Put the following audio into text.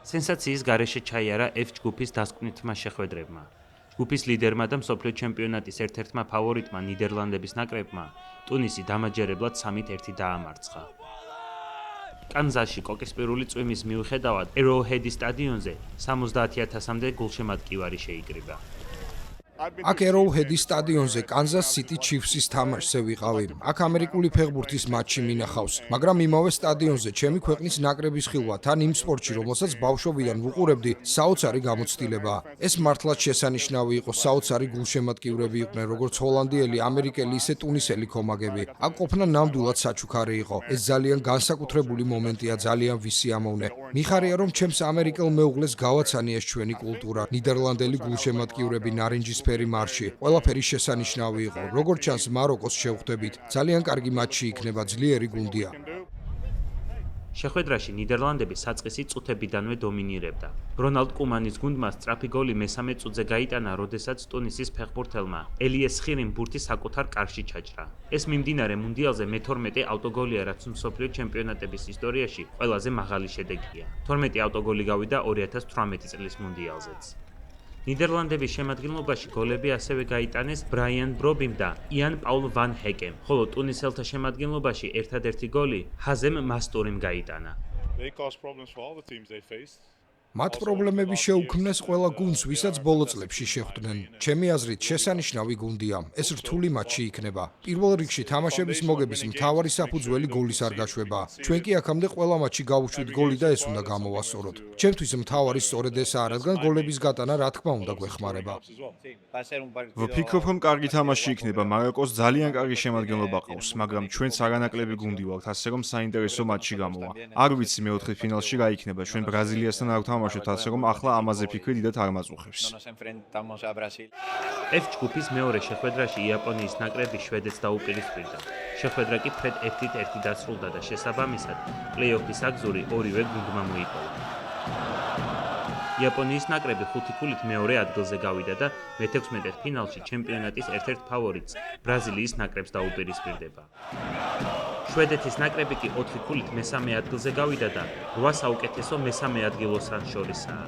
სენსაციის გარეშე ჩაიარა F ჯგუფის დასკვნითმა შეხვედრებმა. ჯგუფის ლიდერმა და მსოფლიო ჩემპიონატის ერთ-ერთმა ფავორიტმა ნიდერლანდების ნაკრებმა ტუნისი დამაჯერებლად 3-1 დაამარცხა. კანზასში კოკისპირული წვიმის მიუხედავად Arrowhead სტადიონზე 70,000-მდე გულშემატკივარი შეიკრიბა. აქ Arrowhead სტადიონზე Kansas City Chiefs-ის თამაშზე ვიყავი. აქ ამერიკული ფეხბურთის მატჩი მინახავს, მაგრამ იმავე სტადიონზე ჩემი ქვეყნის ნაკრების ხილვა თან იმ სპორტში, რომელსაც ბავშვობიდან ვუყურებდი, საოცარი გამოცდილებაა. ეს მართლაც შესანიშნავი იყო, საოცარი გულშემატკივრები იყვნენ, როგორც ჰოლანდიელი, ამერიკელი, ისე ტუნისელი კომაგები. აქ ყოფნა ნამდვილად საჩუქარი იყო. ეს ძალიან განსაკუთრებული მომენტია, ძალიან ვისიამოვნე. მიხარია, რომ ჩემს ამერიკელ მეუღლეს გავაცანია ჩვენი კულტურა. ნიდერლანდელი გულშემატკივრები, ნარინჯის მარში. ყველაფერი შესანიშნავი იყო. როგორც ჩანს, მაროკოს შევხვდებით. ძალიან კარგი მატჩი იქნება, ძლიერი გუნდია. შეხვედრაში ნიდერლანდები საწყისი წუთებიდანვე დომინირებდა. რონალდ კუმანის გუნდმა სწრაფი გოლი მესამე წუთზე გაიტანა, როდესაც ტუნისის ფეხბურთელმა ელიეს ხირიმ ბურთი საკუთარ კარში ჩაჭრა. ეს მიმდინარე მუნდიალზე მე-12 ავტოგოლია, რაც მსოფლიო ჩემპიონატების ისტორიაში ყველაზე მაღალი შედეგია. 12 ავტოგოლი გავიდა 2018 წლის მუნდიალზეც. ნიდერლანდების შემადგენლობაში გოლები ასევე გაიტანეს ბრაიან ბრობიმ და იან პაულ ვან ჰეკემ, ხოლო ტუნისელთა შემადგენლობაში ერთადერთი გოლი ჰაზემ მასტურიმ გაიტანა. მათ პრობლემები შეუქმნეს ყველა გუნდს, ვისაც ბოლო წლებში შეხვდნენ. ჩემი აზრით, შესანიშნავი გუნდია. ეს რთული მატჩი იქნება. პირველ რიგში თამაშების მოგების მთავარი საფუძველი გოლის არ გაშვება. ჩვენ კი აქამდე ყველა მატჩი გავუშვით გოლი და ეს უნდა გამოვასწოროთ. ჩემთვის მთავარი სწორედ ესაა, რადგან გოლების გატანა რა თქმა უნდა გვეხმარება. ვფიქრობ, რომ კარგი თამაში იქნება. მაროკოს ძალიან კარგი შემადგენლობა ყავს, მაგრამ ჩვენც არანაკლები გუნდი ვართ, ასე რომ საინტერესო მატჩი გამოვა. არ ვიცი მეოთხე ფინალში რა იქნება. ჩვენ ბრაზილიასთან არ ვთამაშობთ, ასე რომ ახლა ამაზე ფიქრი დიდად არ მაწუხებს. F ჯგუფის მეორე შეხვედრაში იაპონიის ნაკრები შვედეთს დაუპირისპირდა. შეხვედრა კი ფრედ 1-1 დასრულდა და შესაბამისად პლეი-ოფის აგზური ორივე გუნდმა მოიპოვა. იაპონიის ნაკრები 5 ქულით მეორე ადგილზე გავიდა და მე-16 ფინალში ჩემპიონატის ერთ-ერთ ფავორიტს ბრაზილიის ნაკრებს დაუპირისპირდება. შვედეთის ნაკრები კი 4 ქულით მესამე ადგილზე გავიდა და 8 საუკეთესო მესამე ადგილოსან შორისაა.